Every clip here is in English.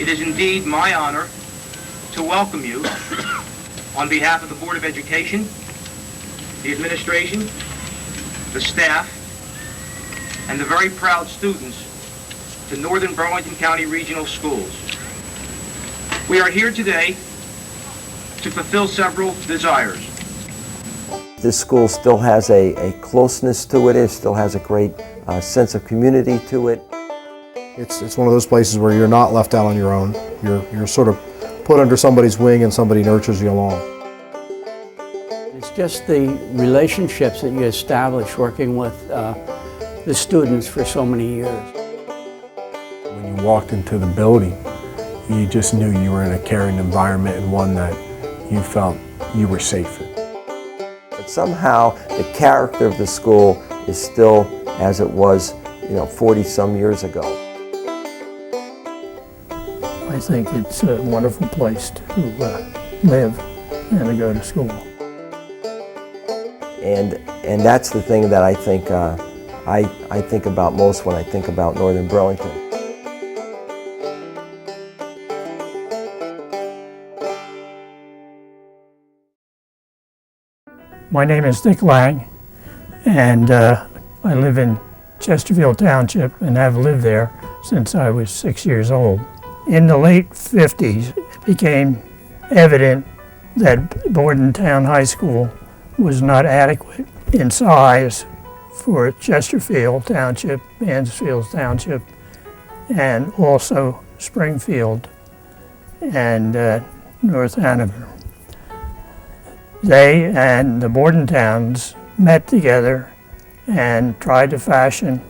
It is indeed my honor to welcome you on behalf of the Board of Education, the administration, the staff, and the very proud students to Northern Burlington County Regional Schools. We are here today to fulfill several desires. This school still has a closeness to it. It still has a great sense of community to it. It's one of those places where you're not left out on your own. You're sort of put under somebody's wing and somebody nurtures you along. It's just the relationships that you establish working with the students for so many years. When you walked into the building, you just knew you were in a caring environment and one that you felt you were safe in. But somehow the character of the school is still as it was, 40-some years ago. I think it's a wonderful place to live and to go to school. And that's the thing that I think I think about most when I think about Northern Burlington. My name is Dick Lang, and I live in Chesterfield Township and have lived there since I was 6 years old. In the late 50s, it became evident that Bordentown High School was not adequate in size for Chesterfield Township, Mansfield Township, and also Springfield and North Hanover. They and the Bordentowns met together and tried to fashion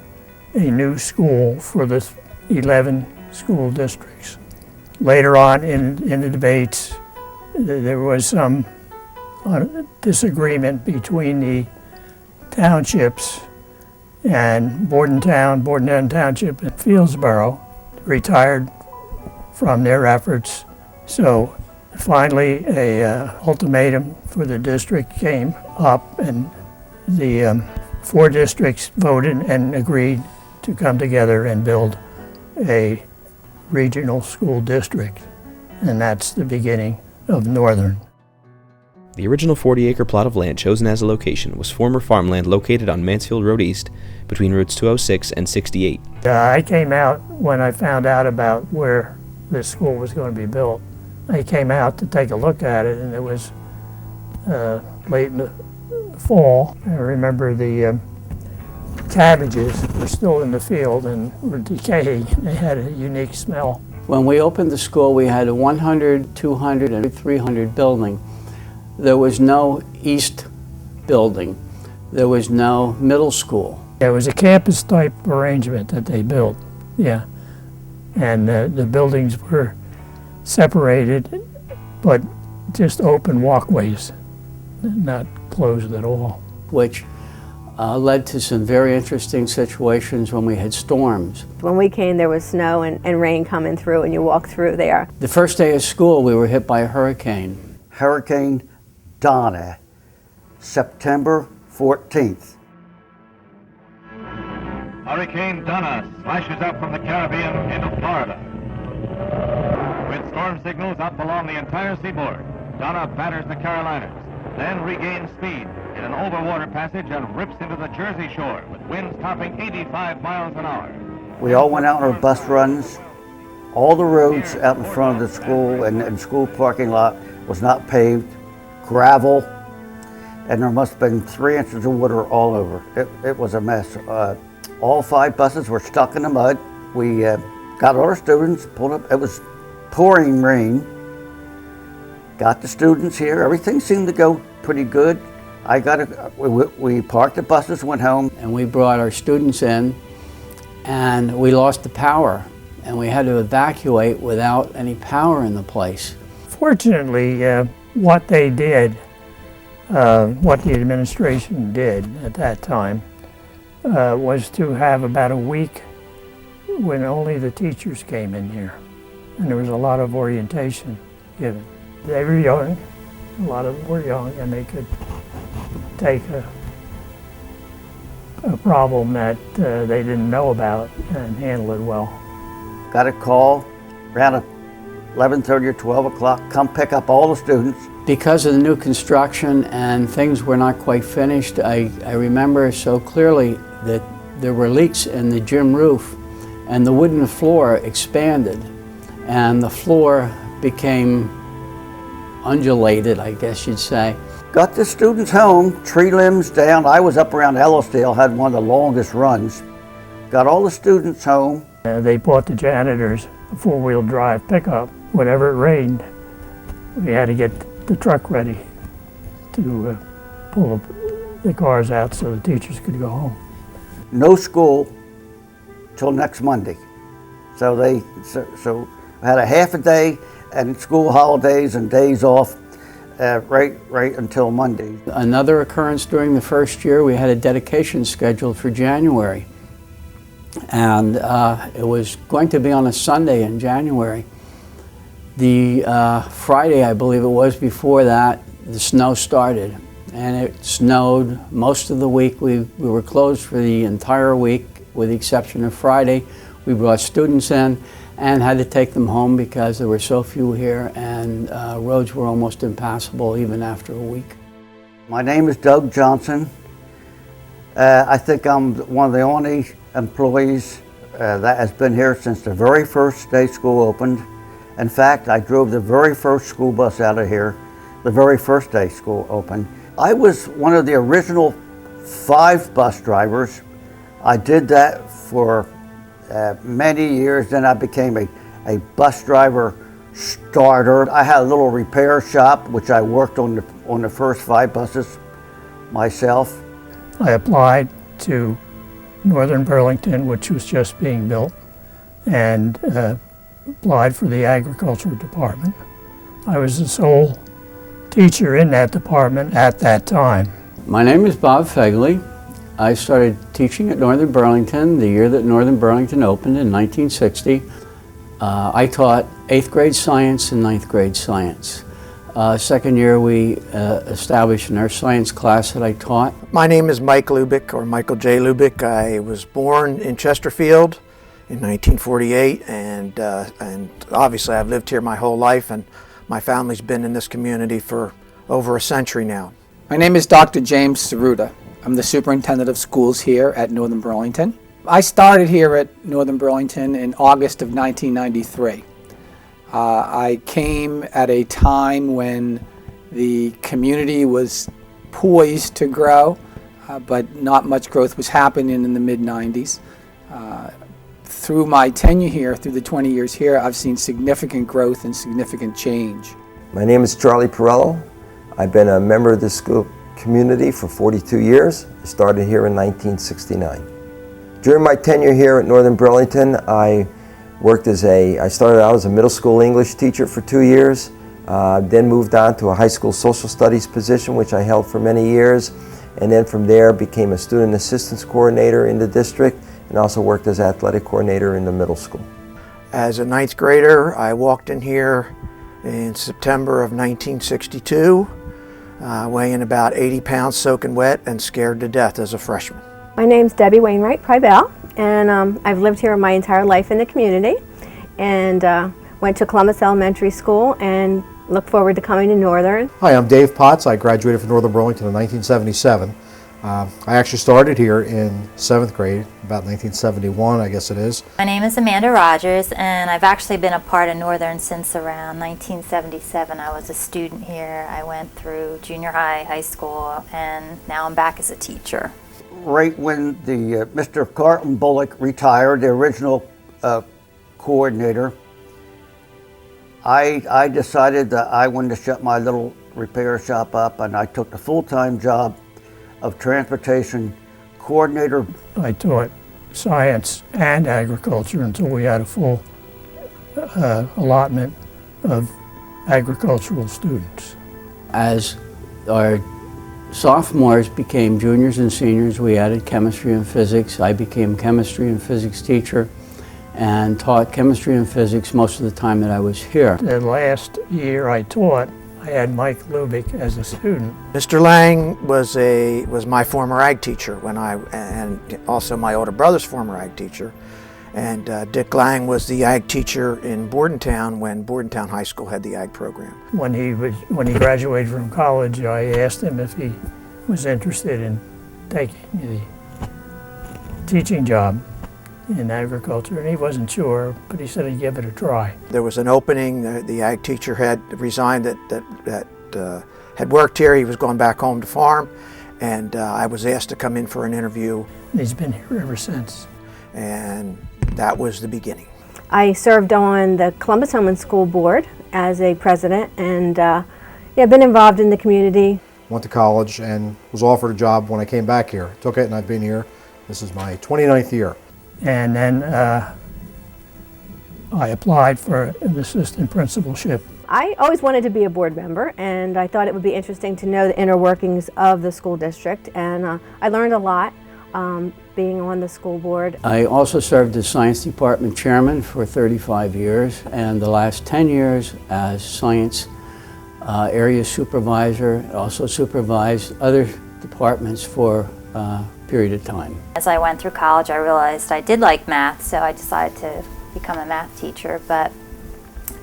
a new school for the 11 school districts. Later on in the debates, there was some disagreement between the townships, and Bordentown Township and Fieldsboro retired from their efforts. So finally, a ultimatum for the district came up, and the 4 districts voted and agreed to come together and build a regional school district, and that's the beginning of Northern. The original 40-acre plot of land chosen as a location was former farmland located on Mansfield Road East between routes 206 and 68. I came out when I found out about where this school was going to be built. I came out to take a look at it, and it was late in the fall. I remember the cabbages were still in the field and were decaying. They had a unique smell. When we opened the school, we had a 100, 200, and 300 building. There was no east building. There was no middle school. It was a campus-type arrangement that they built, yeah. And the buildings were separated, but just open walkways, not closed at all. Which led to some very interesting situations when we had storms. When we came, there was snow and rain coming through, and you walk through there. The first day of school, we were hit by a hurricane. Hurricane Donna, September 14th. Hurricane Donna slashes up from the Caribbean into Florida. With storm signals up along the entire seaboard, Donna batters the Carolinas, then regains speed in an overwater passage and rips into the Jersey shore with winds topping 85 miles an hour. We all went out on our bus runs. All the roads out in front of the school and school parking lot was not paved, gravel, and there must have been 3 inches of water all over. It was a mess. All 5 buses were stuck in the mud. We got all our students, pulled up. It was pouring rain. Got the students here. Everything seemed to go pretty good. We parked the buses, went home. And we brought our students in, and we lost the power, and we had to evacuate without any power in the place. Fortunately, what they did, what the administration did at that time, was to have about a week when only the teachers came in here. And there was a lot of orientation given. They were young, a lot of them were young, and they could take a problem that they didn't know about and handle it well. Got a call around 11:30 or 12 o'clock, come pick up all the students. Because of the new construction and things were not quite finished, I remember so clearly that there were leaks in the gym roof and the wooden floor expanded and the floor became undulated, I guess you'd say. Got the students home, tree limbs down. I was up around Ellisdale, had one of the longest runs. Got all the students home. They bought the janitors a four-wheel drive pickup. Whenever it rained, we had to get the truck ready to pull the cars out so the teachers could go home. No school till next Monday. So they had a half a day and school holidays and days off right until Monday. Another occurrence during the first year, we had a dedication scheduled for January. And it was going to be on a Sunday in January. The Friday, I believe it was, before that, the snow started. And it snowed most of the week. We were closed for the entire week, with the exception of Friday. We brought students in and had to take them home because there were so few here and roads were almost impassable even after a week. My name is Doug Johnson. I think I'm one of the only employees that has been here since the very first day school opened. In fact, I drove the very first school bus out of here the very first day school opened. I was one of the original 5 bus drivers. I did that for many years. Then I became a bus driver starter. I had a little repair shop which I worked on the first 5 buses myself. I applied to Northern Burlington, which was just being built, and applied for the agriculture department. I was the sole teacher in that department at that time. My name is Bob Fegley. I started teaching at Northern Burlington the year that Northern Burlington opened in 1960. I taught 8th grade science and 9th grade science. Second year we established an earth science class that I taught. My name is Mike Lubick, or Michael J. Lubick. I was born in Chesterfield in 1948, and obviously I've lived here my whole life, and my family's been in this community for over a century now. My name is Dr. James Saruta. I'm the superintendent of schools here at Northern Burlington. I started here at Northern Burlington in August of 1993. I came at a time when the community was poised to grow, but not much growth was happening in the mid-90s. Through my tenure here, through the 20 years here, I've seen significant growth and significant change. My name is Charlie Pirrello. I've been a member of the school community for 42 years. I started here in 1969. During my tenure here at Northern Burlington, I started out as a middle school English teacher for 2 years, then moved on to a high school social studies position, which I held for many years, and then from there became a student assistance coordinator in the district and also worked as athletic coordinator in the middle school. As a 9th grader, I walked in here in September of 1962, weighing about 80 pounds soaking wet and scared to death as a freshman. My name's Debbie Wainwright Pirrello, and I've lived here my entire life in the community, and went to Columbus Elementary School and look forward to coming to Northern. Hi, I'm Dave Potts. I graduated from Northern Burlington in 1977. I actually started here in 7th grade, about 1971, I guess it is. My name is Amanda Rogers, and I've actually been a part of Northern since around 1977. I was a student here. I went through junior high, high school, and now I'm back as a teacher. Right when the Mr. Carlton Bullock retired, the original coordinator, I decided that I wanted to shut my little repair shop up, and I took the full-time job of transportation coordinator. I taught science and agriculture until we had a full allotment of agricultural students. As our sophomores became juniors and seniors, we added chemistry and physics. I became chemistry and physics teacher and taught chemistry and physics most of the time that I was here. The last year I taught, I had Mike Lubick as a student. Mr. Lang was my former ag teacher and also my older brother's former ag teacher. And Dick Lang was the ag teacher in Bordentown when Bordentown High School had the ag program. When he graduated from college, I asked him if he was interested in taking the teaching job in agriculture, and he wasn't sure, but he said he'd give it a try. There was an opening. The ag teacher had resigned that had worked here. He was going back home to farm, and I was asked to come in for an interview. He's been here ever since. And that was the beginning. I served on the Columbus Home and School Board as a president, and yeah, been involved in the community. Went to college and was offered a job when I came back here. Took it, and I've been here. This is my 29th year. And then I applied for an assistant principalship. I always wanted to be a board member, and I thought it would be interesting to know the inner workings of the school district, and I learned a lot being on the school board. I also served as science department chairman for 35 years, and the last 10 years as science area supervisor. Also supervised other departments for a period of time. As I went through college, I realized I did like math, so I decided to become a math teacher, but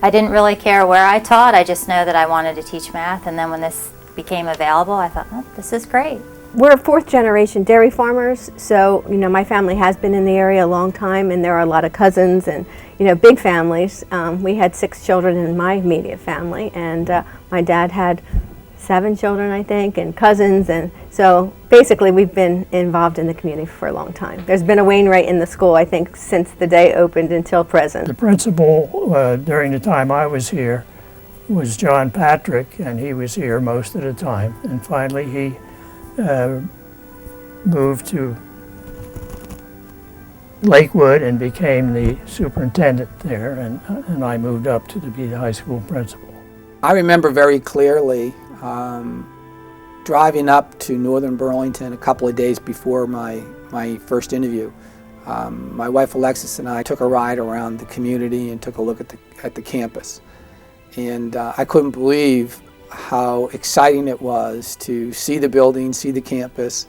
I didn't really care where I taught. I just know that I wanted to teach math, and then when this became available, I thought, oh, this is great. We're fourth generation dairy farmers, so my family has been in the area a long time, and there are a lot of cousins and big families. We had 6 children in my immediate family, and my dad had 7 children, I think, and cousins, and so basically we've been involved in the community for a long time. There's been a Wainwright in the school, I think, since the day opened until present. The principal during the time I was here was John Patrick, and he was here most of the time, and finally he moved to Lakewood and became the superintendent there, and I moved up to be the high school principal. I remember very clearly driving up to northern Burlington a couple of days before my first interview. My wife Alexis and I took a ride around the community and took a look at the campus. And I couldn't believe how exciting it was to see the building, see the campus,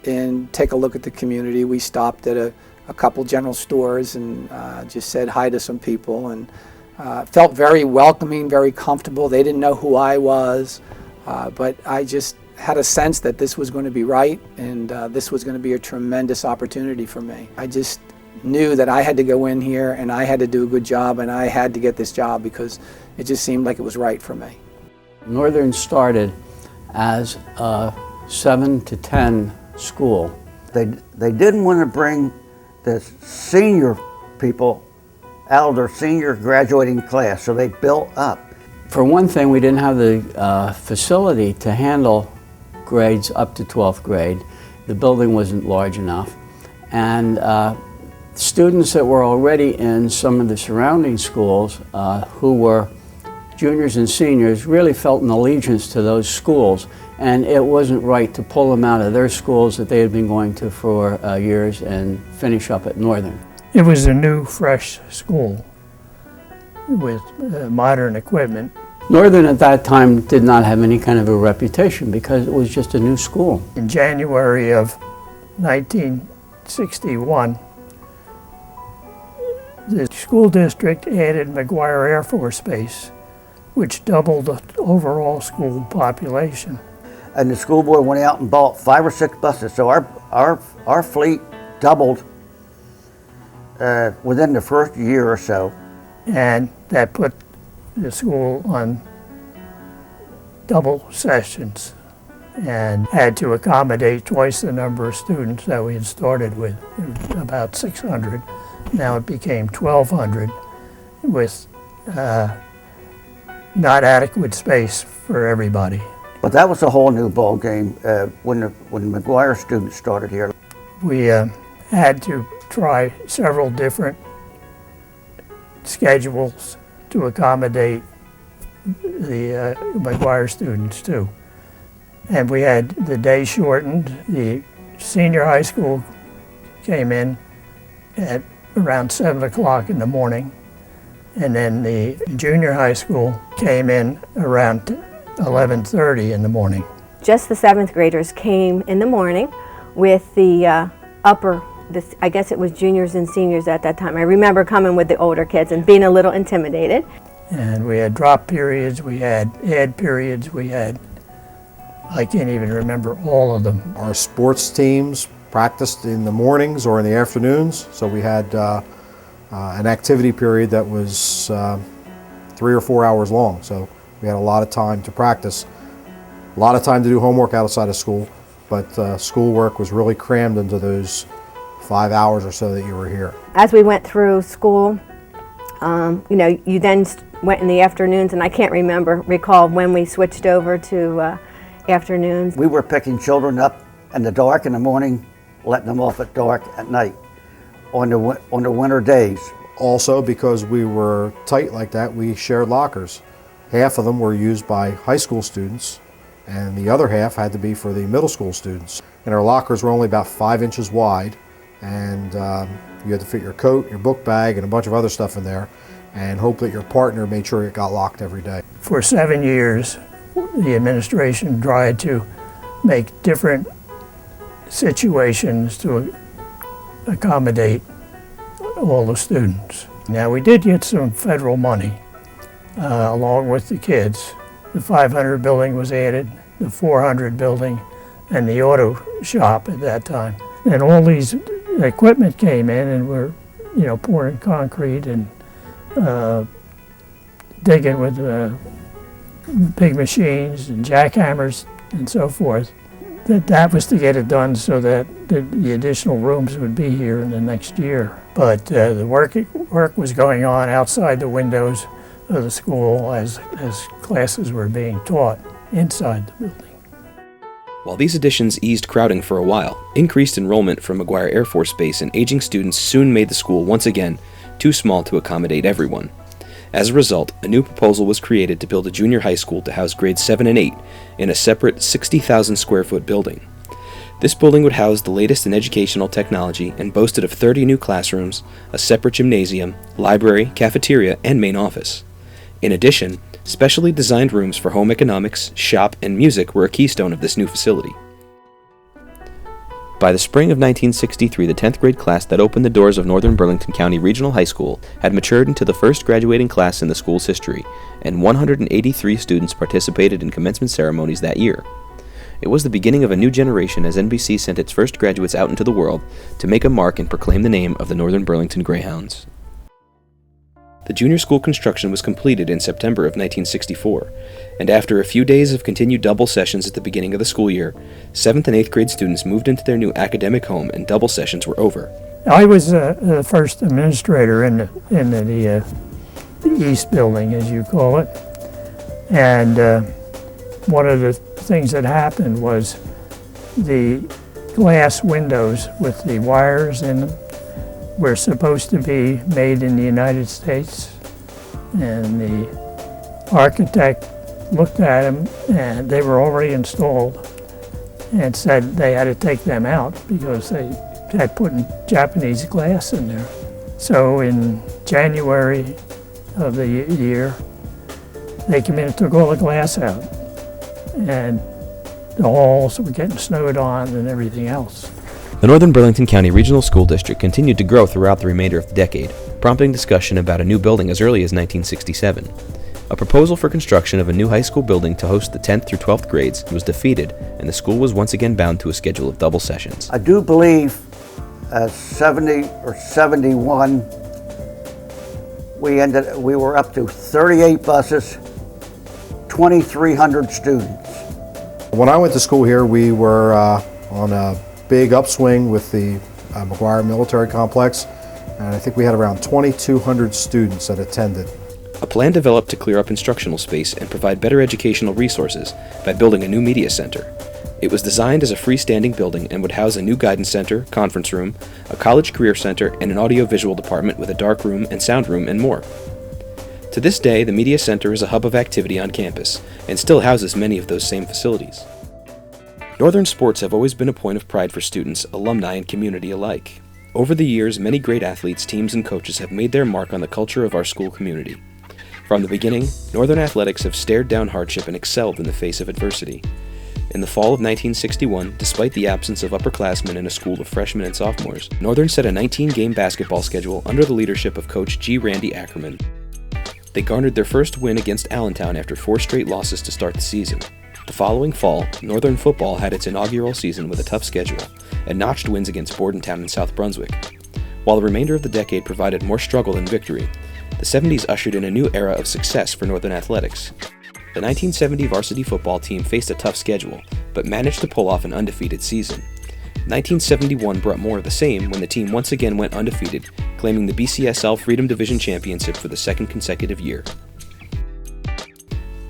and take a look at the community. We stopped at a couple general stores and just said hi to some people, and felt very welcoming, very comfortable. They didn't know who I was, but I just had a sense that this was going to be right, and this was going to be a tremendous opportunity for me. I just knew that I had to go in here and I had to do a good job, and I had to get this job because it just seemed like it was right for me. Northern started as a 7 to 10 school. They didn't want to bring the senior people out of their senior graduating class, so they built up. For one thing, we didn't have the facility to handle grades up to 12th grade. The building wasn't large enough, and students that were already in some of the surrounding schools who were juniors and seniors really felt an allegiance to those schools, and it wasn't right to pull them out of their schools that they had been going to for years and finish up at Northern. It was a new, fresh school with modern equipment. Northern at that time did not have any kind of a reputation because it was just a new school. In January of 1961, the school district added McGuire Air Force Base, which doubled the overall school population. And the school board went out and bought 5 or 6 buses, so our fleet doubled within the first year or so. And that put the school on double sessions and had to accommodate twice the number of students that we had started with, about 600. Now it became 1,200 with not adequate space for everybody. But that was a whole new ball game when McGuire students started here. We had to try several different schedules to accommodate the McGuire students too. And we had the day shortened. The senior high school came in at around 7 o'clock in the morning, and then the junior high school came in around 11:30 in the morning. Just the 7th graders came in the morning with the upper I guess it was juniors and seniors at that time. I remember coming with the older kids and being a little intimidated. And we had drop periods, we had add periods, I can't even remember all of them. Our sports teams practiced in the mornings or in the afternoons, so we had an activity period that was 3 or 4 hours long, so we had a lot of time to practice, a lot of time to do homework outside of school, but schoolwork was really crammed into those 5 hours or so that you were here. As we went through school, you then went in the afternoons, and I can't recall when we switched over to afternoons. We were picking children up in the dark in the morning, letting them off at dark at night on the winter days. Also, because we were tight like that, we shared lockers. Half of them were used by high school students, and the other half had to be for the middle school students. And our lockers were only about 5 inches wide, and you had to fit your coat, your book bag, and a bunch of other stuff in there, and hope that your partner made sure it got locked every day. For 7 years, the administration tried to make different situations to accommodate all the students. Now, we did get some federal money along with the kids. The 500 building was added, the 400 building, and the auto shop at that time. And all these equipment came in, and we're, pouring concrete and digging with big machines and jackhammers and so forth. That was to get it done so that the additional rooms would be here in the next year. But the work was going on outside the windows of the school as classes were being taught inside the building. While these additions eased crowding for a while, increased enrollment from McGuire Air Force Base and aging students soon made the school once again too small to accommodate everyone. As a result, a new proposal was created to build a junior high school to house grades 7 and 8 in a separate 60,000 square foot building. This building would house the latest in educational technology and boasted of 30 new classrooms, a separate gymnasium, library, cafeteria, and main office. In addition, specially designed rooms for home economics, shop, and music were a keystone of this new facility. By the spring of 1963, the 10th grade class that opened the doors of Northern Burlington County Regional High School had matured into the first graduating class in the school's history, and 183 students participated in commencement ceremonies that year. It was the beginning of a new generation as NBC sent its first graduates out into the world to make a mark and proclaim the name of the Northern Burlington Greyhounds. The junior school construction was completed in September of 1964, and after a few days of continued double sessions at the beginning of the school year, 7th and 8th grade students moved into their new academic home and double sessions were over. I was the first administrator in the East Building, as you call it, and one of the things that happened was the glass windows with the wires in them were supposed to be made in the United States, and the architect looked at them and they were already installed and said they had to take them out because they had put Japanese glass in there. So in January of the year, they came in and took all the glass out, and the halls were getting snowed on and everything else. The Northern Burlington County Regional School District continued to grow throughout the remainder of the decade, prompting discussion about a new building as early as 1967. A proposal for construction of a new high school building to host the 10th through 12th grades was defeated, and the school was once again bound to a schedule of double sessions. I do believe 70 or 71, we were up to 38 buses, 2,300 students. When I went to school here, we were on a big upswing with the McGuire Military Complex, and I think we had around 2,200 students that attended. A plan developed to clear up instructional space and provide better educational resources by building a new media center. It was designed as a freestanding building and would house a new guidance center, conference room, a college career center, and an audiovisual department with a dark room and sound room and more. To this day, the media center is a hub of activity on campus and still houses many of those same facilities. Northern sports have always been a point of pride for students, alumni, and community alike. Over the years, many great athletes, teams, and coaches have made their mark on the culture of our school community. From the beginning, Northern athletics have stared down hardship and excelled in the face of adversity. In the fall of 1961, despite the absence of upperclassmen in a school of freshmen and sophomores, Northern set a 19-game basketball schedule under the leadership of Coach G. Randy Ackerman. They garnered their first win against Allentown after 4 straight losses to start the season. The following fall, Northern football had its inaugural season with a tough schedule and notched wins against Bordentown and South Brunswick. While the remainder of the decade provided more struggle than victory, the 70s ushered in a new era of success for Northern athletics. The 1970 varsity football team faced a tough schedule, but managed to pull off an undefeated season. 1971 brought more of the same when the team once again went undefeated, claiming the BCSL Freedom Division Championship for the second consecutive year.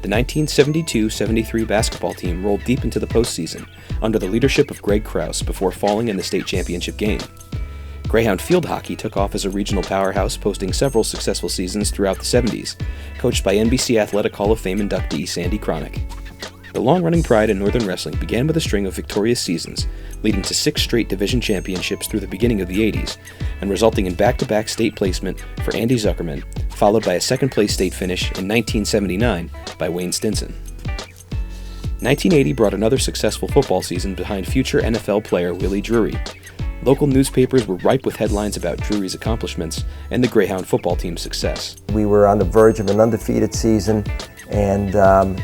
The 1972-73 basketball team rolled deep into the postseason under the leadership of Greg Krause before falling in the state championship game. Greyhound field hockey took off as a regional powerhouse, posting several successful seasons throughout the 70s, coached by NBC Athletic Hall of Fame inductee Sandy Cronick. The long-running pride in Northern wrestling began with a string of victorious seasons, leading to 6 straight division championships through the beginning of the 80s, and resulting in back-to-back state placement for Andy Zuckerman, followed by a second-place state finish in 1979 by Wayne Stinson. 1980 brought another successful football season behind future NFL player Willie Drury. Local newspapers were ripe with headlines about Drury's accomplishments and the Greyhound football team's success. We were on the verge of an undefeated season, and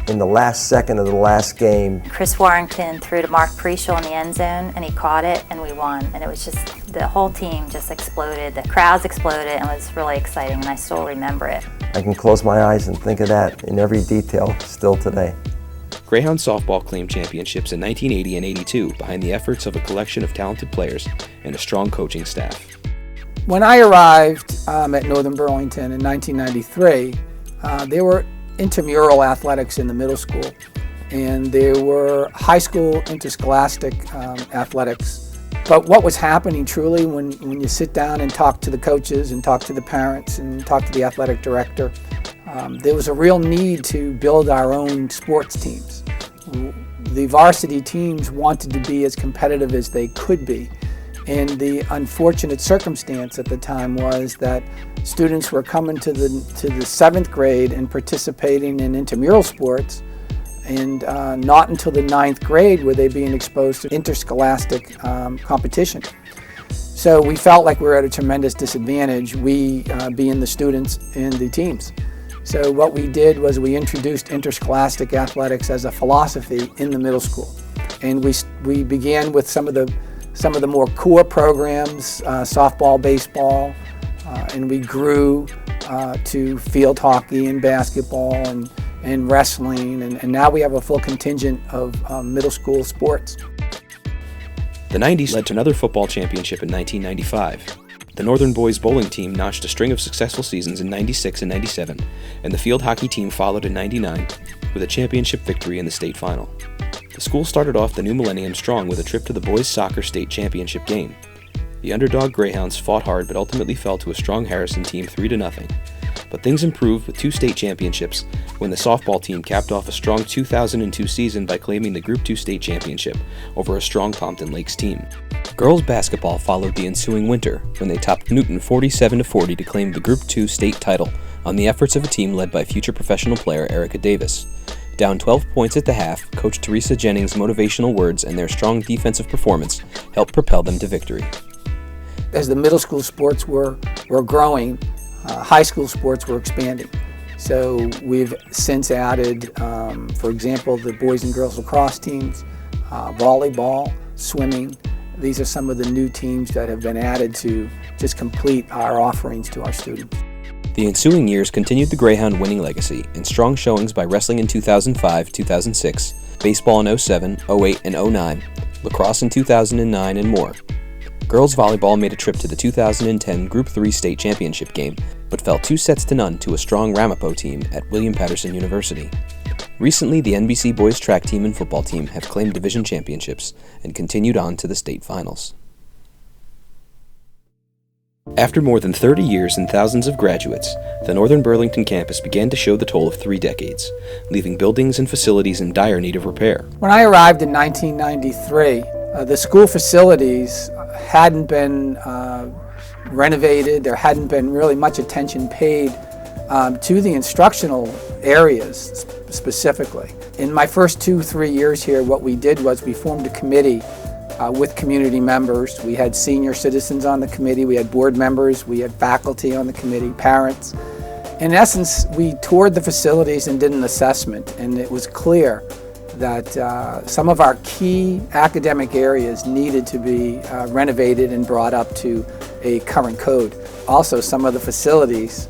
in the last second of the last game, Chris Warrington threw to Mark Preschel in the end zone, and he caught it, and we won. And it was just, the whole team just exploded. The crowds exploded, and it was really exciting, and I still remember it. I can close my eyes and think of that in every detail still today. Greyhound softball claimed championships in 1980 and 82 behind the efforts of a collection of talented players and a strong coaching staff. When I arrived at Northern Burlington in 1993, there were intramural athletics in the middle school, and there were high school interscholastic athletics. But what was happening truly when you sit down and talk to the coaches and talk to the parents and talk to the athletic director, there was a real need to build our own sports teams. The varsity teams wanted to be as competitive as they could be, and the unfortunate circumstance at the time was that students were coming to the 7th grade and participating in intramural sports, and not until the 9th grade were they being exposed to interscholastic competition. So we felt like we were at a tremendous disadvantage, we being the students and the teams. So what we did was we introduced interscholastic athletics as a philosophy in the middle school, and we began with some of the more core programs, softball, baseball, and we grew to field hockey and basketball and wrestling, and now we have a full contingent of middle school sports. The 90s led to another football championship in 1995. The Northern boys bowling team notched a string of successful seasons in 96 and 97, and the field hockey team followed in 99 with a championship victory in the state final. The school started off the new millennium strong with a trip to the boys soccer state championship game. The underdog Greyhounds fought hard but ultimately fell to a strong Harrison team 3-0. But things improved with 2 state championships when the softball team capped off a strong 2002 season by claiming the Group 2 state championship over a strong Pompton Lakes team. Girls basketball followed the ensuing winter when they topped Newton 47-40 to claim the Group 2 state title on the efforts of a team led by future professional player Erica Davis. Down 12 points at the half, Coach Teresa Jennings' motivational words and their strong defensive performance helped propel them to victory. As the middle school sports were growing, high school sports were expanding. So we've since added, for example, the boys and girls lacrosse teams, volleyball, swimming. These are some of the new teams that have been added to just complete our offerings to our students. The ensuing years continued the Greyhound winning legacy in strong showings by wrestling in 2005, 2006, baseball in 07, 08, and 09, lacrosse in 2009, and more. Girls volleyball made a trip to the 2010 Group 3 state championship game, but fell 2-0 to a strong Ramapo team at William Patterson University. Recently, the NBC boys track team and football team have claimed division championships and continued on to the state finals. After more than 30 years and thousands of graduates, the Northern Burlington campus began to show the toll of 3 decades, leaving buildings and facilities in dire need of repair. When I arrived in 1993, the school facilities hadn't been renovated. There hadn't been really much attention paid to the instructional areas, specifically. In my first 2-3 years here, what we did was we formed a committee with community members. We had senior citizens on the committee, we had board members, we had faculty on the committee, parents. In essence, we toured the facilities and did an assessment, and it was clear that some of our key academic areas needed to be renovated and brought up to a current code. Also, some of the facilities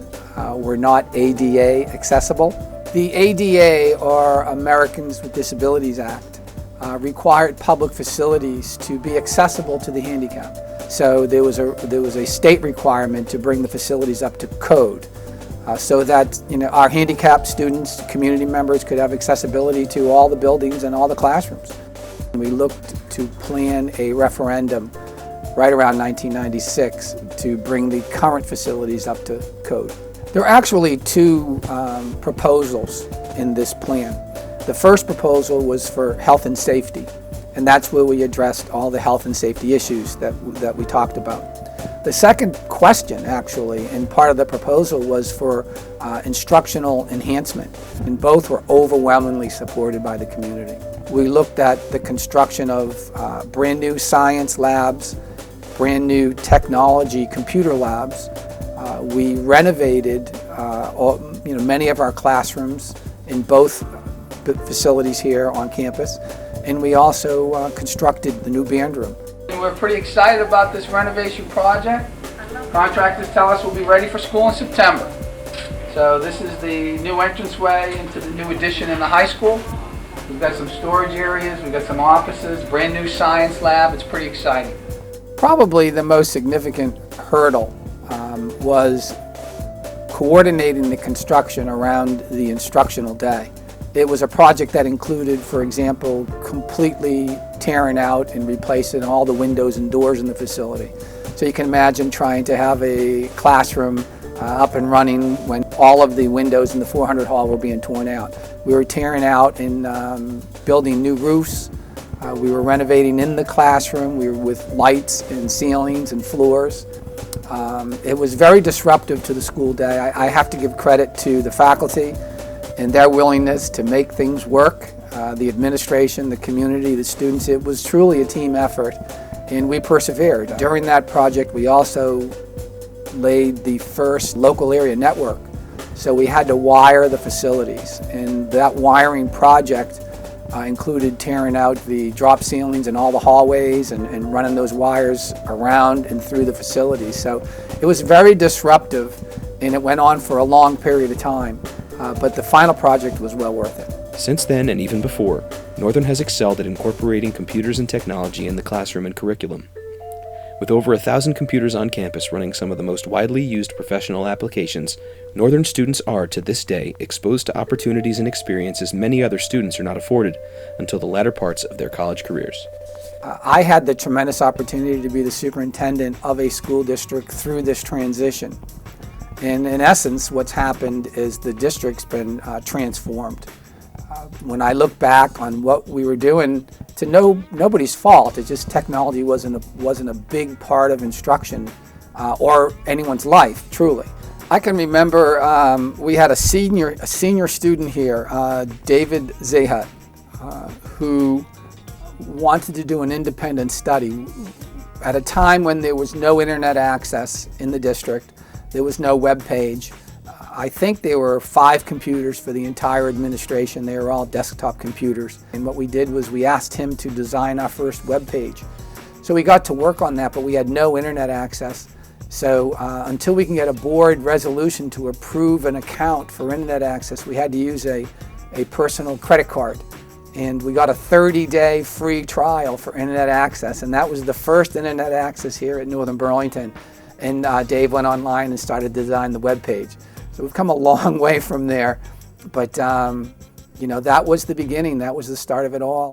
were not ADA accessible. The ADA, or Americans with Disabilities Act, required public facilities to be accessible to the handicapped. So there was a state requirement to bring the facilities up to code, so that our handicapped students, community members, could have accessibility to all the buildings and all the classrooms. We looked to plan a referendum right around 1996 to bring the current facilities up to code. There are actually two proposals in this plan. The first proposal was for health and safety, and that's where we addressed all the health and safety issues that we talked about. The second question, actually, and part of the proposal, was for instructional enhancement, and both were overwhelmingly supported by the community. We looked at the construction of brand new science labs, brand new technology computer labs. We renovated many of our classrooms in both facilities here on campus, and we also constructed the new band room. We're pretty excited about this renovation project. Contractors tell us we'll be ready for school in September. So this is the new entranceway into the new addition in the high school. We've got some storage areas, we've got some offices, brand new science lab. It's pretty exciting. Probably the most significant hurdle was coordinating the construction around the instructional day. It was a project that included, for example, completely tearing out and replacing all the windows and doors in the facility. So you can imagine trying to have a classroom up and running when all of the windows in the 400 hall were being torn out. We were tearing out and building new roofs. We were renovating in the classroom. We were with lights and ceilings and floors. It was very disruptive to the school day. I have to give credit to the faculty and their willingness to make things work, the administration, the community, the students. It was truly a team effort, and we persevered. During that project, we also laid the first local area network. So we had to wire the facilities, and that wiring project included tearing out the drop ceilings in all the hallways and running those wires around and through the facilities. So it was very disruptive, and it went on for a long period of time. But the final project was well worth it. Since then, and even before, Northern has excelled at incorporating computers and technology in the classroom and curriculum. With over 1,000 computers on campus running some of the most widely used professional applications, Northern students are, to this day, exposed to opportunities and experiences many other students are not afforded until the latter parts of their college careers. I had the tremendous opportunity to be the superintendent of a school district through this transition. And in essence, what's happened is the district's been transformed. When I look back on what we were doing, to nobody's fault, it's just technology wasn't a big part of instruction or anyone's life, truly. I can remember we had a senior student here, David Zahat, who wanted to do an independent study at a time when there was no internet access in the district. There was no web page. I think there were 5 computers for the entire administration. They were all desktop computers. And what we did was we asked him to design our first web page. So we got to work on that, but we had no internet access. So until we can get a board resolution to approve an account for internet access, we had to use a personal credit card. And we got a 30-day free trial for internet access. And that was the first internet access here at Northern Burlington. And Dave went online and started to design the web page. So we've come a long way from there, but that was the beginning. That was the start of it all.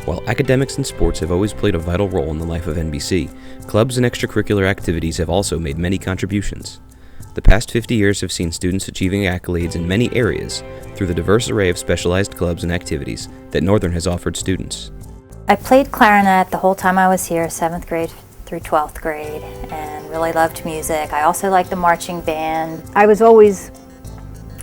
While academics and sports have always played a vital role in the life of NBC, clubs and extracurricular activities have also made many contributions. The past 50 years have seen students achieving accolades in many areas through the diverse array of specialized clubs and activities that Northern has offered students. I played clarinet the whole time I was here, 7th grade through 12th grade, and really loved music. I also liked the marching band. I was always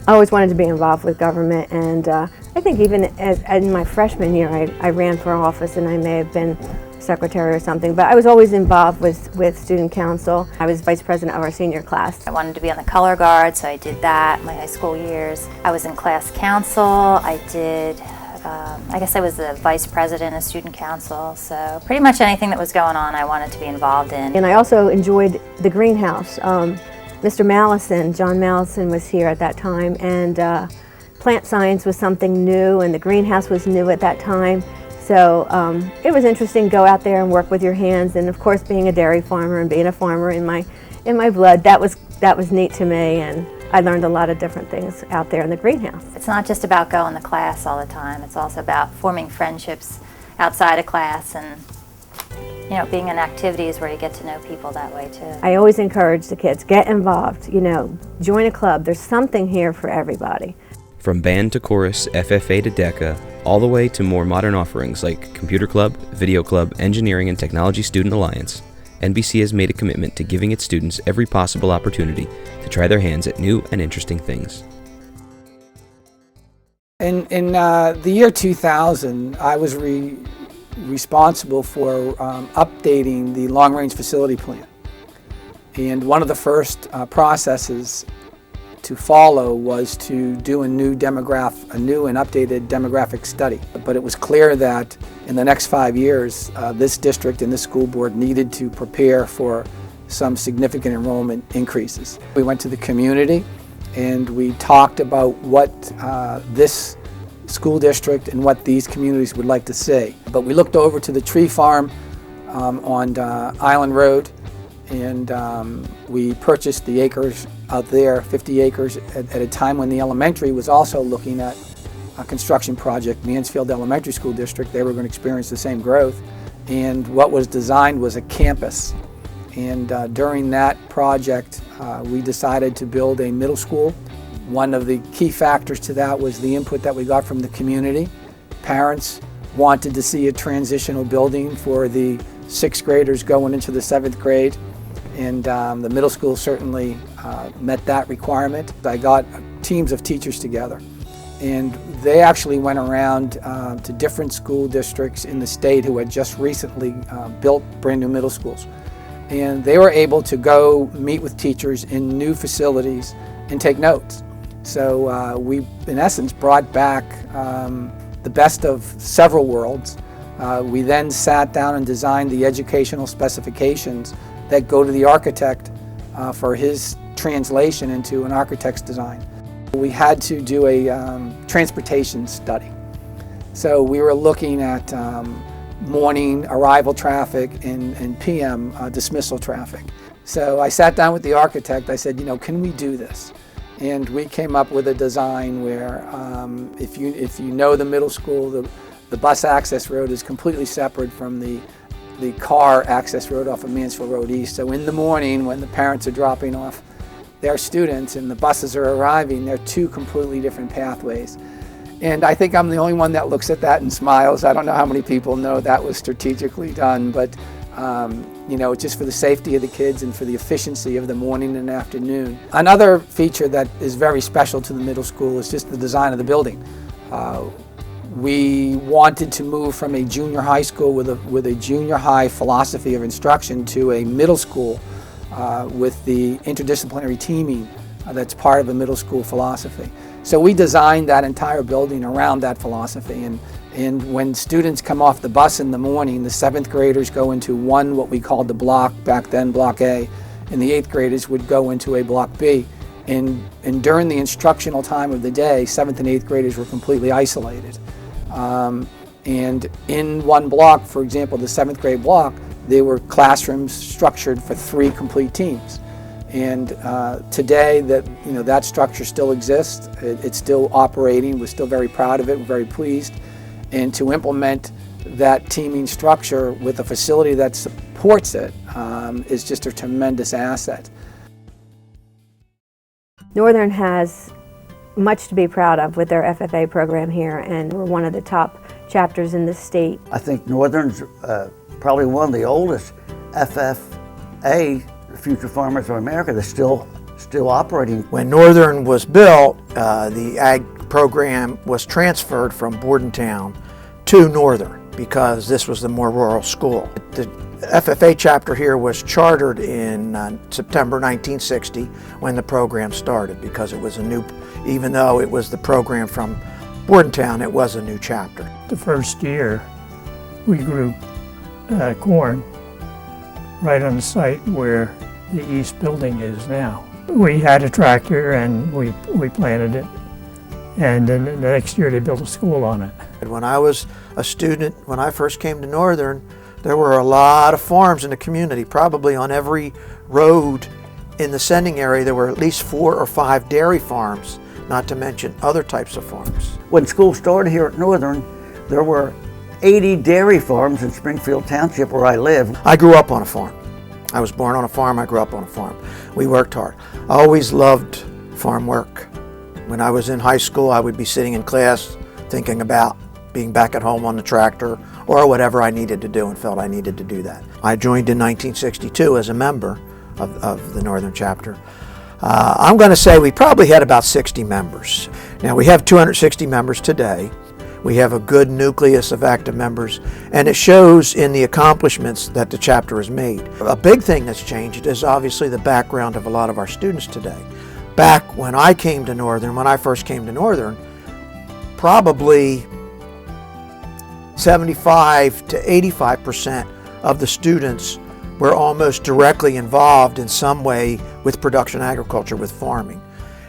I always wanted to be involved with government, and I think even in my freshman year I ran for office, and I may have been secretary or something, but I was always involved with student council. I was vice president of our senior class. I wanted to be on the color guard, so I did that my high school years. I was in class council. I did, I guess I was the vice president of student council, so pretty much anything that was going on I wanted to be involved in. And I also enjoyed the greenhouse. Mr. Mallison, John Mallison, was here at that time, and plant science was something new, and the greenhouse was new at that time. So it was interesting to go out there and work with your hands, and of course being a dairy farmer and being a farmer in my blood, that was neat to me, and I learned a lot of different things out there in the greenhouse. It's not just about going to class all the time, it's also about forming friendships outside of class and being in activities where you get to know people that way too. I always encourage the kids, get involved, join a club. There's something here for everybody. From band to chorus, FFA to DECA, all the way to more modern offerings like Computer Club, Video Club, Engineering and Technology Student Alliance, NBC has made a commitment to giving its students every possible opportunity to try their hands at new and interesting things. In the year 2000, I was responsible for updating the long-range facility plan. And one of the first processes to follow was to do a new and updated demographic study. But it was clear that in the next 5 years, this district and this school board needed to prepare for some significant enrollment increases. We went to the community and we talked about what this school district and what these communities would like to see. But we looked over to the tree farm on Island Road, and we purchased the acres out there, 50 acres, at a time when the elementary was also looking at a construction project, Mansfield Elementary School District. They were going to experience the same growth, and what was designed was a campus. And during that project, we decided to build a middle school. One of the key factors to that was the input that we got from the community. Parents wanted to see a transitional building for the 6th graders going into the 7th grade, and the middle school certainly met that requirement. I got teams of teachers together, and they actually went around to different school districts in the state who had just recently built brand new middle schools. And they were able to go meet with teachers in new facilities and take notes. So we, in essence, brought back the best of several worlds. We then sat down and designed the educational specifications that go to the architect for his translation into an architect's design. We had to do a transportation study. So we were looking at morning arrival traffic and PM dismissal traffic. So I sat down with the architect. I said, can we do this? And we came up with a design where if you know the middle school, the bus access road is completely separate from the car access road off of Mansfield Road East. So in the morning when the parents are dropping off their students and the buses are arriving, they're two completely different pathways. And I think I'm the only one that looks at that and smiles. I don't know how many people know that was strategically done, but just for the safety of the kids and for the efficiency of the morning and afternoon. Another feature that is very special to the middle school is just the design of the building. We wanted to move from a junior high school with a junior high philosophy of instruction to a middle school with the interdisciplinary teaming that's part of a middle school philosophy. So we designed that entire building around that philosophy. And when students come off the bus in the morning, the 7th graders go into what we called the block, back then Block A, and the 8th graders would go into a Block B. And during the instructional time of the day, 7th and 8th graders were completely isolated. And in one block, for example, the 7th grade block, there were classrooms structured for 3 complete teams. And today that structure still exists. It's still operating. We're still very proud of it. We're very pleased. And to implement that teaming structure with a facility that supports it is just a tremendous asset. Northern has much to be proud of with their FFA program here, and we're one of the top chapters in the state. I think Northern's probably one of the oldest FFA, Future Farmers of America, that's still still operating. When Northern was built, the ag program was transferred from Bordentown to Northern because this was the more rural school. The FFA chapter here was chartered in September 1960 when the program started, because it was a new, even though it was the program from Bordentown, it was a new chapter. The first year we grew corn right on the site where the east building is now. We had a tractor and we planted it, and then the next year they built a school on it. When I was a student, when I first came to Northern, there were a lot of farms in the community. Probably on every road in the sending area there were at least 4 or 5 dairy farms, not to mention other types of farms. When school started here at Northern, there were 80 dairy farms in Springfield Township where I live. I grew up on a farm. I was born on a farm, I grew up on a farm. We worked hard. I always loved farm work. When I was in high school, I would be sitting in class thinking about being back at home on the tractor or whatever I needed to do and felt I needed to do that. I joined in 1962 as a member of the Northern chapter. I'm going to say we probably had about 60 members. Now we have 260 members today. We have a good nucleus of active members, and it shows in the accomplishments that the chapter has made. A big thing that's changed is obviously the background of a lot of our students today. Back when I came to Northern, when I first came to Northern, probably 75 to 85% of the students were almost directly involved in some way with production agriculture, with farming.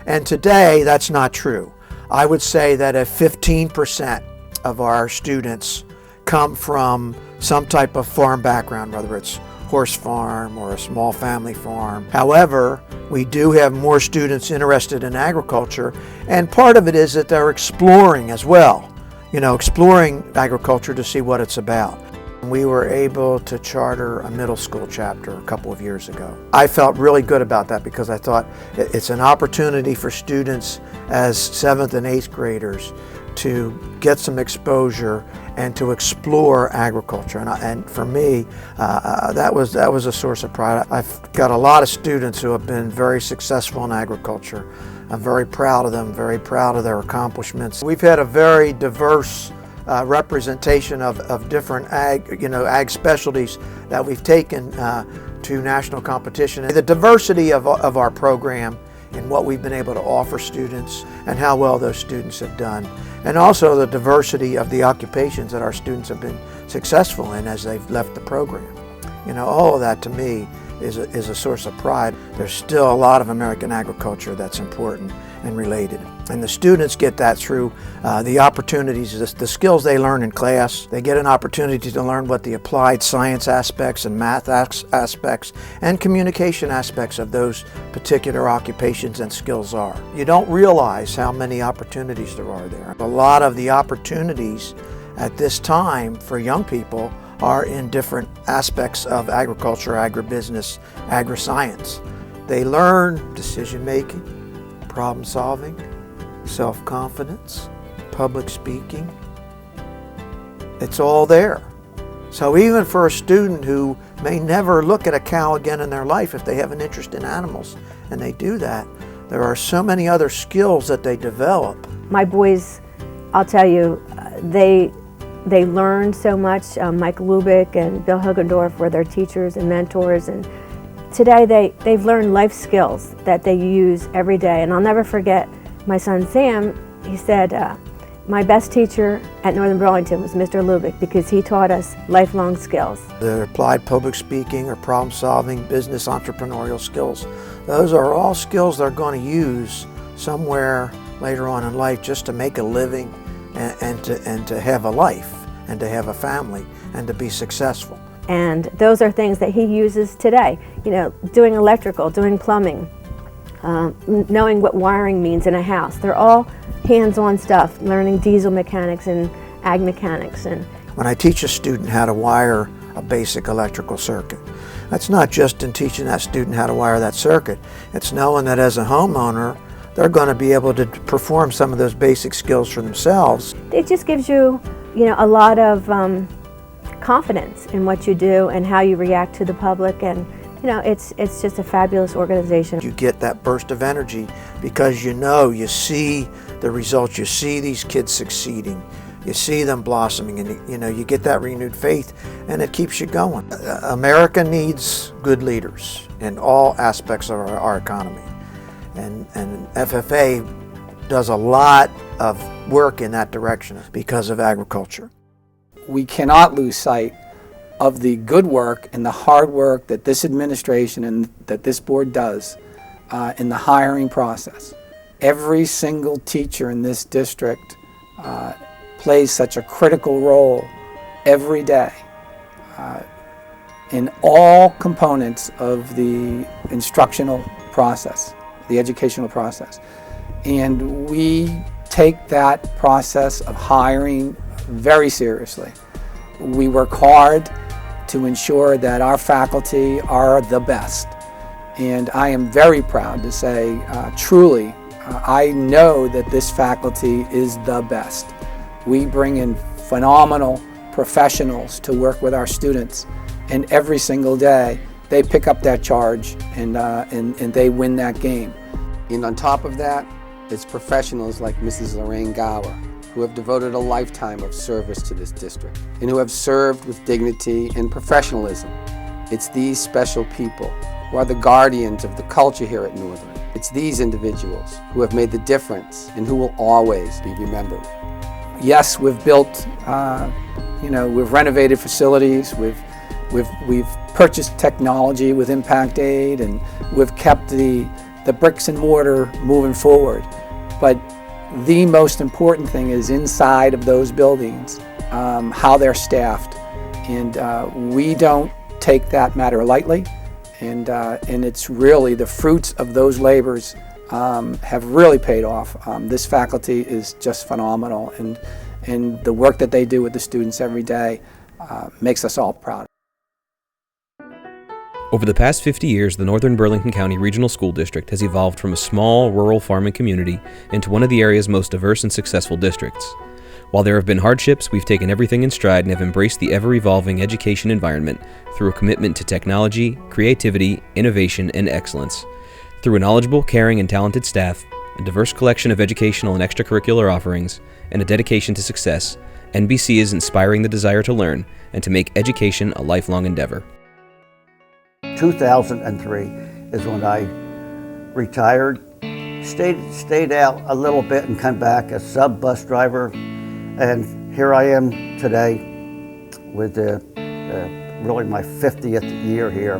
And today that's not true. I would say that 15% of our students come from some type of farm background, whether it's horse farm or a small family farm. However, we do have more students interested in agriculture, and part of it is that they're exploring as well. Exploring agriculture to see what it's about. We were able to charter a middle school chapter a couple of years ago. I felt really good about that because I thought it's an opportunity for students as 7th and 8th graders to get some exposure and to explore agriculture. And for me, that was a source of pride. I've got a lot of students who have been very successful in agriculture. I'm very proud of them, very proud of their accomplishments. We've had a very diverse representation of different ag specialties that we've taken to national competition. The diversity of our program and what we've been able to offer students and how well those students have done. And also the diversity of the occupations that our students have been successful in as they've left the program. All of that to me is a source of pride. There's still a lot of American agriculture that's important and related. And the students get that through the opportunities, the skills they learn in class. They get an opportunity to learn what the applied science aspects and math aspects and communication aspects of those particular occupations and skills are. You don't realize how many opportunities there are there. A lot of the opportunities at this time for young people are in different aspects of agriculture, agribusiness, agri-science. They learn decision-making, problem-solving, self-confidence, public speaking. It's all there. So even for a student who may never look at a cow again in their life, if they have an interest in animals and they do that, there are so many other skills that they develop. My boys, I'll tell you, they learned so much. Mike Lubick and Bill Huggendorf were their teachers and mentors, and today they've learned life skills that they use every day. And I'll never forget my son Sam. He said, my best teacher at Northern Burlington was Mr. Lubick because he taught us lifelong skills. The applied public speaking or problem solving, business entrepreneurial skills, those are all skills they're going to use somewhere later on in life just to make a living and to have a life and to have a family and to be successful. And those are things that he uses today. Doing electrical, doing plumbing, knowing what wiring means in a house. They're all hands-on stuff, learning diesel mechanics and ag mechanics. And when I teach a student how to wire a basic electrical circuit, that's not just in teaching that student how to wire that circuit. It's knowing that as a homeowner, they're going to be able to perform some of those basic skills for themselves. It just gives you, a lot of confidence in what you do and how you react to the public, and you know, it's just a fabulous organization. You get that burst of energy because you see the results, you see these kids succeeding, you see them blossoming, and you get that renewed faith, and it keeps you going. America needs good leaders in all aspects of our economy, and FFA does a lot of work in that direction because of agriculture. We cannot lose sight of the good work and the hard work that this administration and that this board does in the hiring process. Every single teacher in this district plays such a critical role every day in all components of the instructional process, the educational process. And we take that process of hiring very seriously. We work hard to ensure that our faculty are the best. And I am very proud to say, truly, I know that this faculty is the best. We bring in phenomenal professionals to work with our students, and every single day they pick up that charge and they win that game. And on top of that, it's professionals like Mrs. Lorraine Gower, who have devoted a lifetime of service to this district and who have served with dignity and professionalism. It's these special people who are the guardians of the culture here at Northern. It's these individuals who have made the difference and who will always be remembered. Yes, we've built, we've renovated facilities, we've purchased technology with Impact Aid, and we've kept the bricks and mortar moving forward. But the most important thing is inside of those buildings, how they're staffed. And we don't take that matter lightly. And it's really the fruits of those labors have really paid off. This faculty is just phenomenal. And the work that they do with the students every day makes us all proud. Over the past 50 years, the Northern Burlington County Regional School District has evolved from a small, rural farming community into one of the area's most diverse and successful districts. While there have been hardships, we've taken everything in stride and have embraced the ever-evolving education environment through a commitment to technology, creativity, innovation, and excellence. Through a knowledgeable, caring, and talented staff, a diverse collection of educational and extracurricular offerings, and a dedication to success, NBC is inspiring the desire to learn and to make education a lifelong endeavor. 2003 is when I retired, stayed out a little bit and come back as sub bus driver, and here I am today with really my 50th year here.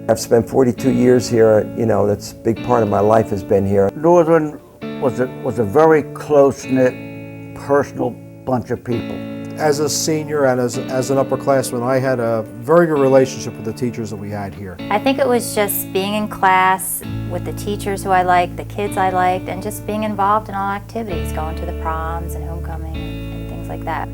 I've spent 42 years here. That's a big part of my life has been here. Northern was a very close-knit, personal bunch of people. As a senior and as an upperclassman, I had a very good relationship with the teachers that we had here. I think it was just being in class with the teachers who I liked, the kids I liked, and just being involved in all activities, going to the proms and homecoming and things like that.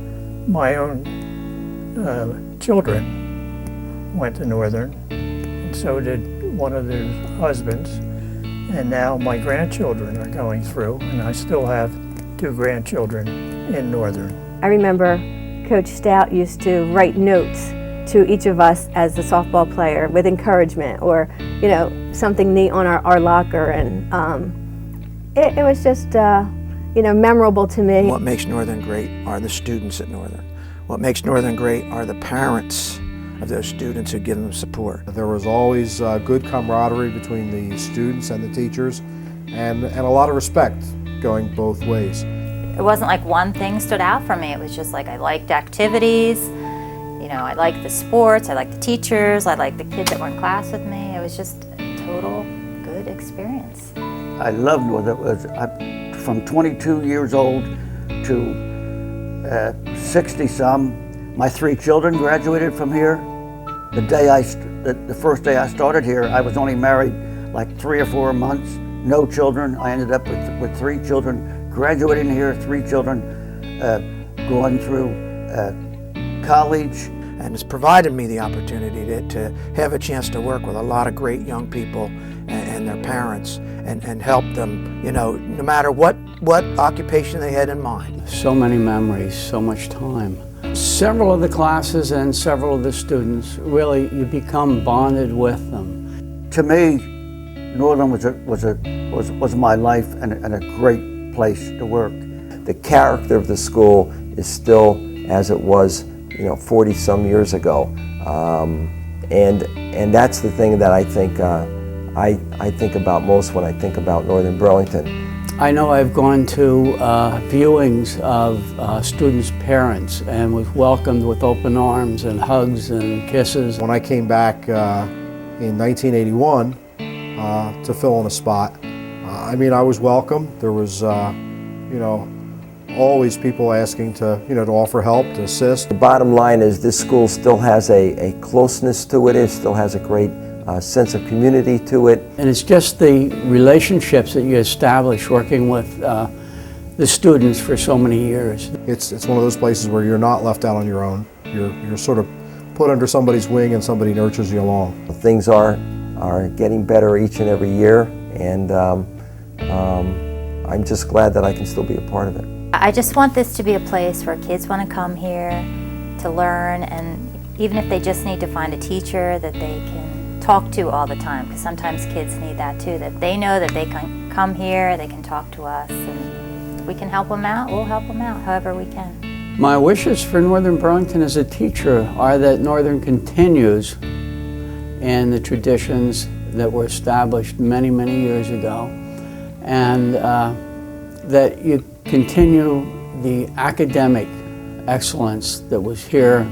My own children went to Northern, and so did one of their husbands. And now my grandchildren are going through, and I still have 2 grandchildren in Northern. I remember Coach Stout used to write notes to each of us as a softball player with encouragement or, something neat on our locker. And it was just, memorable to me. What makes Northern great are the students at Northern. What makes Northern great are the parents of those students who give them support. There was always good camaraderie between the students and the teachers, and a lot of respect going both ways. It wasn't like one thing stood out for me. It was just like I liked activities, I liked the sports, I liked the teachers, I liked the kids that were in class with me. It was just a total good experience. I loved Northern. From 22 years old to 60-some. My 3 children graduated from here. The first day I started here, I was only married like 3 or 4 months, no children. I ended up with 3 children. Graduating here, 3 children, going through college. And it's provided me the opportunity to have a chance to work with a lot of great young people and their parents and help them, no matter what occupation they had in mind. So many memories, so much time. Several of the classes and several of the students, really, you become bonded with them. To me, Northern was my life and a great place to work. The character of the school is still as it was, 40 some years ago, and that's the thing that I think I think about most when I think about Northern Burlington. I know I've gone to viewings of students' parents and was welcomed with open arms and hugs and kisses. When I came back in 1981 to fill in a spot, I was welcome. There was, always people asking to, to offer help, to assist. The bottom line is this school still has a closeness to it. It still has a great sense of community to it. And it's just the relationships that you establish working with the students for so many years. It's one of those places where you're not left out on your own. You're sort of put under somebody's wing and somebody nurtures you along. Things are getting better each and every year, and I'm just glad that I can still be a part of it. I just want this to be a place where kids want to come here to learn, and even if they just need to find a teacher that they can talk to all the time, because sometimes kids need that too, that they know that they can come here, they can talk to us, and if we can help them out, we'll help them out however we can. My wishes for Northern Burlington as a teacher are that Northern continues in the traditions that were established many, many years ago, and that you continue the academic excellence that was here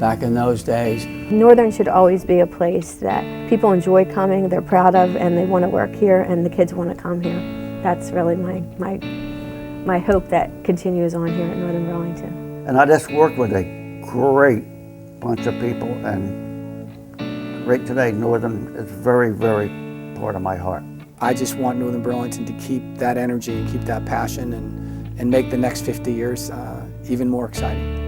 back in those days. Northern should always be a place that people enjoy coming, they're proud of, and they want to work here, and the kids want to come here. That's really my hope that continues on here at Northern Burlington. And I just worked with a great bunch of people, and right today, Northern is very, very part of my heart. I just want Northern Burlington to keep that energy and keep that passion and make the next 50 years even more exciting.